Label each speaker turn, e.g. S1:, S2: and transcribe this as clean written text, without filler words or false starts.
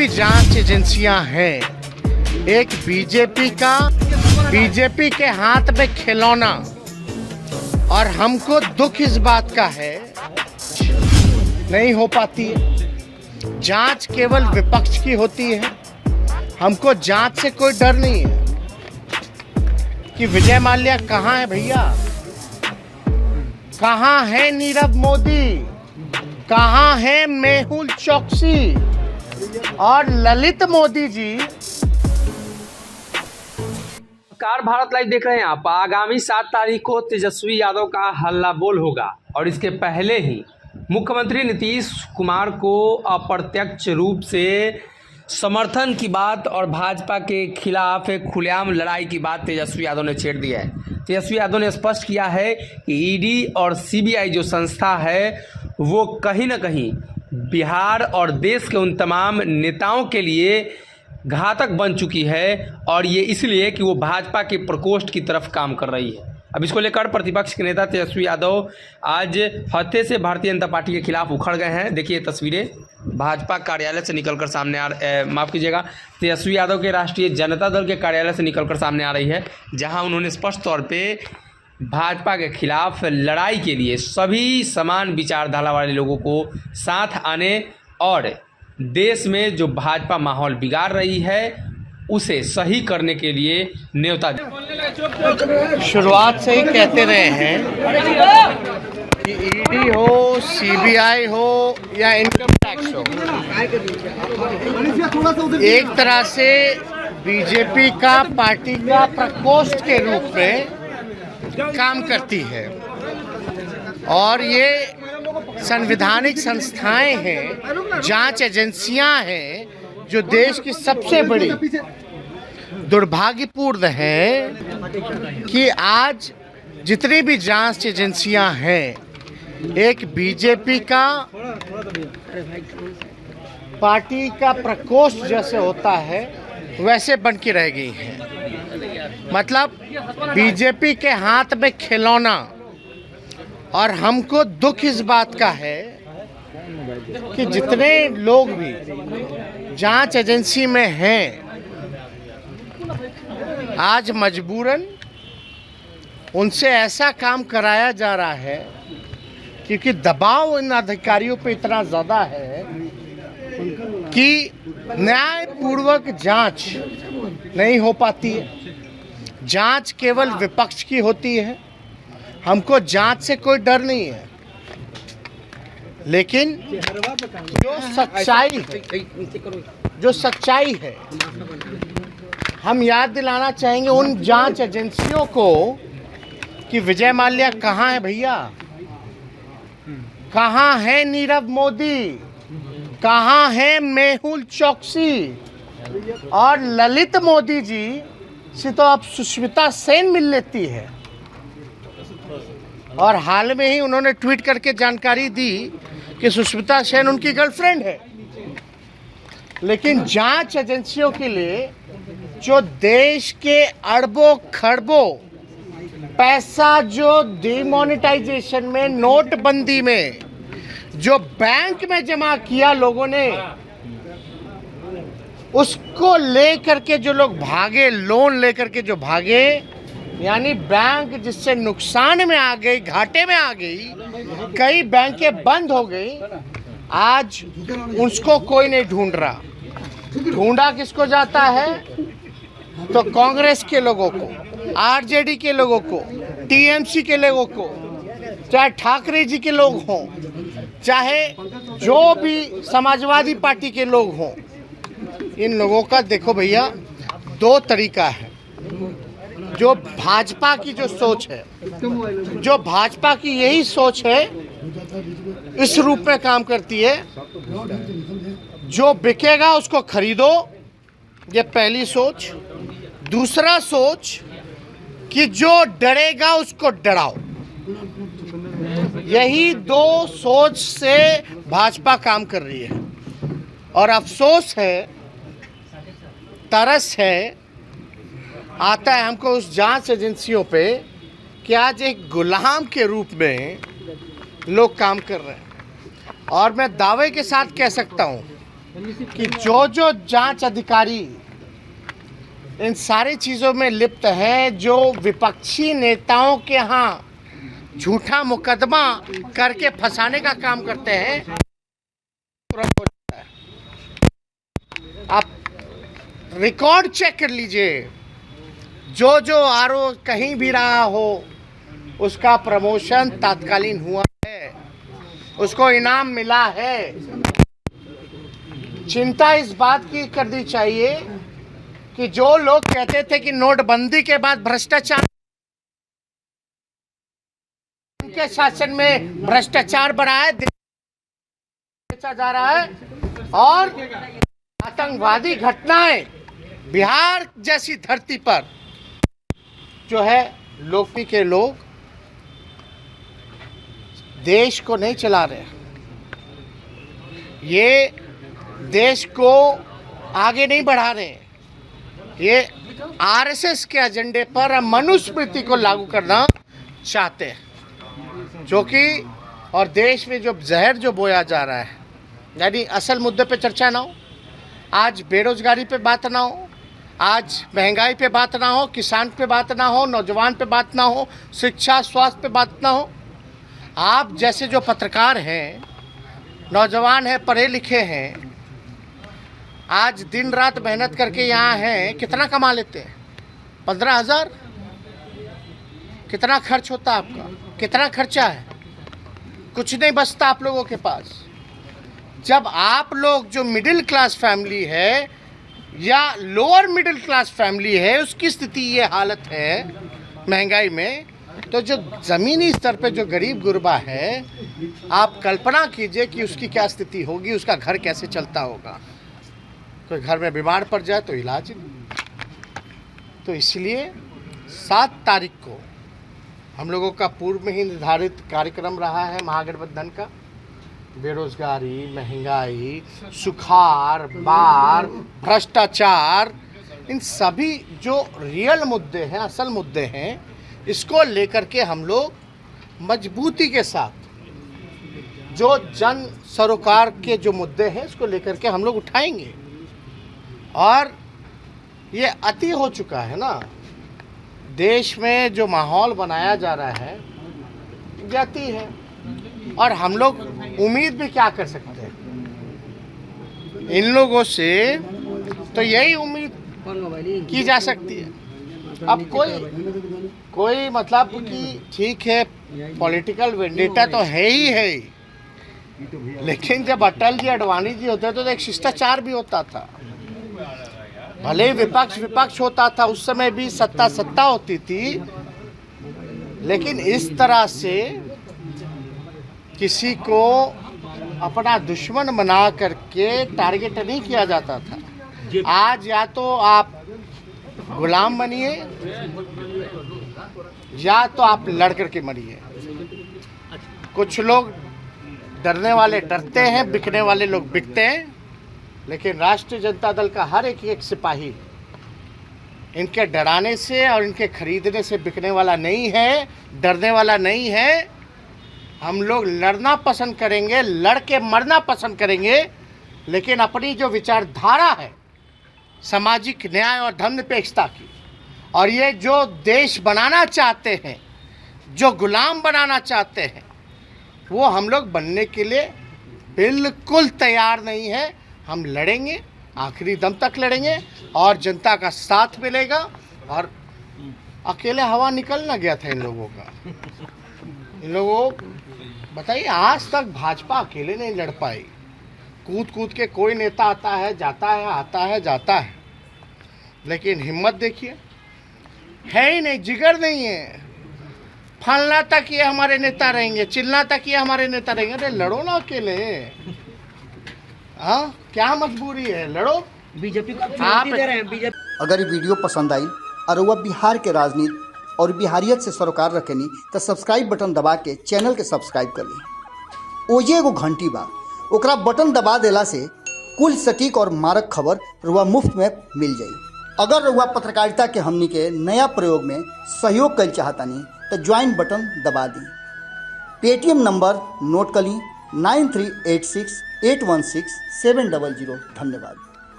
S1: भी जांच एजेंसियां हैं, एक बीजेपी के हाथ में खिलौना। और हमको दुख इस बात का है नहीं हो पाती है। जांच केवल विपक्ष की होती है। हमको जांच से कोई डर नहीं है कि विजय माल्या कहाँ है भैया, कहाँ है नीरव मोदी, कहाँ है मेहुल चोकसी और ललित मोदी जी।
S2: कार भारत लाइव देख रहे हैं आप। आगामी 7 तारीख को तेजस्वी यादव का हल्ला बोल होगा और इसके पहले ही मुख्यमंत्री नीतीश कुमार को अप्रत्यक्ष रूप से समर्थन की बात और भाजपा के खिलाफ एक खुलेआम लड़ाई की बात तेजस्वी यादव ने छेड़ दी है। तेजस्वी यादव ने स्पष्ट किया है कि ईडी और सीबीआई जो संस्था है वो कहीं ना कहीं बिहार और देश के उन तमाम नेताओं के लिए घातक बन चुकी है और ये इसलिए कि वो भाजपा के प्रकोष्ठ की तरफ काम कर रही है। अब इसको लेकर प्रतिपक्ष के नेता तेजस्वी यादव आज हत्थे से भारतीय जनता पार्टी के खिलाफ उखड़ गए हैं। देखिए तस्वीरें भाजपा कार्यालय से निकलकर सामने माफ़ कीजिएगा, तेजस्वी यादव के राष्ट्रीय जनता दल के कार्यालय से निकलकर सामने आ रही है, जहां उन्होंने स्पष्ट तौर पे भाजपा के खिलाफ लड़ाई के लिए सभी समान विचारधारा वाले लोगों को साथ आने और देश में जो भाजपा माहौल बिगाड़ रही है उसे सही करने के लिए न्योता।
S1: शुरुआत से ही कहते रहे हैं कि ईडी हो, सीबीआई हो या इनकम टैक्स हो, एक तरह से बीजेपी का पार्टी का प्रकोष्ठ के रूप में काम करती है और ये संवैधानिक संस्थाएं हैं, जांच एजेंसियां हैं जो देश की सबसे बड़ी। दुर्भाग्यपूर्ण है कि आज जितनी भी जांच एजेंसियां हैं, एक बीजेपी का पार्टी का प्रकोष्ठ जैसे होता है वैसे बन के रह गई हैं। मतलब बीजेपी के हाथ में खिलौना। और हमको दुख इस बात का है कि जितने लोग भी जांच एजेंसी में हैं, आज मजबूरन उनसे ऐसा काम कराया जा रहा है क्योंकि दबाव इन अधिकारियों पे इतना ज़्यादा है कि न्यायपूर्वक जांच नहीं हो पाती है। जांच केवल विपक्ष की होती है। हमको जांच से कोई डर नहीं है, लेकिन जो सच्चाई है हम याद दिलाना चाहेंगे उन जांच एजेंसियों को कि विजय माल्या कहाँ है भैया, कहाँ है नीरव मोदी, कहाँ है मेहुल चोकसी और ललित मोदी जी से तो अब सुष्मिता सेन मिल लेती है। और हाल में ही उन्होंने ट्वीट करके जानकारी दी कि सुष्मिता सेन उनकी गर्लफ्रेंड है। लेकिन जांच एजेंसियों के लिए जो देश के अरबों खरबों पैसा जो डिमोनेटाइजेशन में, नोटबंदी में जो बैंक में जमा किया लोगों ने, उसको लेकर के जो लोग भागे, लोन लेकर के जो भागे, यानी बैंक जिससे नुकसान में आ गई, घाटे में आ गई, कई बैंकें बंद हो गई। आज उसको कोई नहीं ढूंढ रहा। ढूंढा किसको जाता है? तो कांग्रेस के लोगों को, आरजेडी के लोगों को, टीएमसी के लोगों को, चाहे ठाकरे जी के लोग हों, चाहे जो भी समाजवादी पार्टी के लोग हों, इन लोगों का देखो भैया दो तरीका है। जो भाजपा की जो सोच है, जो भाजपा की यही सोच है, इस रूप में काम करती है। जो बिकेगा उसको खरीदो, ये पहली सोच। दूसरा सोच कि जो डरेगा उसको डराओ। यही दो सोच से भाजपा काम कर रही है। और अफसोस है, तरस है, आता है हमको उस जांच एजेंसियों पे कि आज एक गुलाम के रूप में लोग काम कर रहे हैं। और मैं दावे के साथ कह सकता हूँ कि जो जांच अधिकारी इन सारी चीज़ों में लिप्त है, जो विपक्षी नेताओं के यहाँ झूठा मुकदमा करके फंसाने का काम करते हैं, तुरंत हो जाता है। आप रिकॉर्ड चेक कर लीजिए, जो आरोप कहीं भी रहा हो उसका प्रमोशन तात्कालीन हुआ है, उसको इनाम मिला है। चिंता इस बात की करनी चाहिए कि जो लोग कहते थे कि नोटबंदी के बाद भ्रष्टाचार के शासन में भ्रष्टाचार बढ़ा है, बेचा जा रहा है, और आतंकवादी घटनाएं बिहार जैसी धरती पर जो है लोकपी के लोग देश को नहीं चला रहे, ये देश को आगे नहीं बढ़ा रहे, ये आरएसएस के एजेंडे पर मनुस्मृति को लागू करना चाहते हैं, जो कि और देश में जो जहर जो बोया जा रहा है, यानी असल मुद्दे पे चर्चा ना हो, आज बेरोजगारी पे बात ना हो, आज महंगाई पे बात ना हो, किसान पे बात ना हो, नौजवान पे बात ना हो, शिक्षा स्वास्थ्य पे बात ना हो। आप जैसे जो पत्रकार हैं, नौजवान हैं, पढ़े लिखे हैं, आज दिन रात मेहनत करके यहाँ हैं, कितना कमा लेते हैं? 15,000? कितना खर्च होता है आपका? कितना खर्चा है? कुछ नहीं बचता आप लोगों के पास। जब आप लोग जो मिडिल क्लास फैमिली है या लोअर मिडिल क्लास फैमिली है, उसकी स्थिति ये हालत है महंगाई में, तो जो ज़मीनी स्तर पे जो गरीब गुरबा है, आप कल्पना कीजिए कि उसकी क्या स्थिति होगी, उसका घर कैसे चलता होगा। कोई घर में बीमार पड़ जाए तो इलाज नहीं। तो इसलिए 7 तारीख को हम लोगों का पूर्व में ही निर्धारित कार्यक्रम रहा है महागठबंधन का। बेरोजगारी, महंगाई, सुखाड़, बाढ़, भ्रष्टाचार, इन सभी जो रियल मुद्दे हैं, असल मुद्दे हैं, इसको लेकर के हम लोग मजबूती के साथ जो जन सरोकार के जो मुद्दे हैं इसको लेकर के हम लोग उठाएंगे। और ये अति हो चुका है ना, देश में जो माहौल बनाया जा रहा है जाती है, और हम लोग उम्मीद भी क्या कर सकते हैं इन लोगों से, तो यही उम्मीद की जा सकती है। अब कोई मतलब कि ठीक है, पॉलिटिकल वेंडेटा तो है ही है, लेकिन जब अटल जी अडवाणी जी होते तो एक शिष्टाचार भी होता था। भले विपक्ष होता था, उस समय भी सत्ता होती थी, लेकिन इस तरह से किसी को अपना दुश्मन बना करके टारगेट नहीं किया जाता था। आज या तो आप गुलाम बनिए या तो आप लड़ करके मरिए। कुछ लोग डरने वाले डरते हैं, बिकने वाले लोग बिकते हैं, लेकिन राष्ट्रीय जनता दल का हर एक सिपाही इनके डराने से और इनके खरीदने से बिकने वाला नहीं है, डरने वाला नहीं है। हम लोग लड़ना पसंद करेंगे, लड़ के मरना पसंद करेंगे, लेकिन अपनी जो विचारधारा है सामाजिक न्याय और धर्मनिरपेक्षता की, और ये जो देश बनाना चाहते हैं, जो गुलाम बनाना चाहते हैं, वो हम लोग बनने के लिए बिल्कुल तैयार नहीं है। हम लड़ेंगे, आखिरी दम तक लड़ेंगे, और जनता का साथ मिलेगा। और अकेले हवा निकल ना गया था इन लोगों का। इन लोगों बताइए, आज तक भाजपा अकेले नहीं लड़ पाई। कूद के कोई नेता आता है, जाता है, आता है, जाता है, लेकिन हिम्मत देखिए, है ही नहीं, जिगर नहीं है। फलना तक ये हमारे नेता रहेंगे, चिल्ला तक ये हमारे नेता रहेंगे। अरे लड़ो ना अकेले, हाँ क्या मजबूरी है, लड़ो।
S3: बीजेपी को चुनौती दे रहे हैं। बीजेपी
S4: अगर ये वीडियो पसंद आई और वह बिहार के राजनीति और बिहारियत से सरोकार रखेनी तो सब्सक्राइब बटन दबा के चैनल के सब्सक्राइब कर ली। ओजे एगो घंटी बा, ओकरा बटन दबा देला से कुल सटीक और मारक खबर रुआ मुफ्त में मिल जाई। अगर रुआ पत्रकारिता के हमनी के नया प्रयोग में सहयोग कर चाहतानी तो ज्वाइन बटन दबा दी। पेटीएम नंबर नोट कर ली 9386 816-700। धन्यवाद।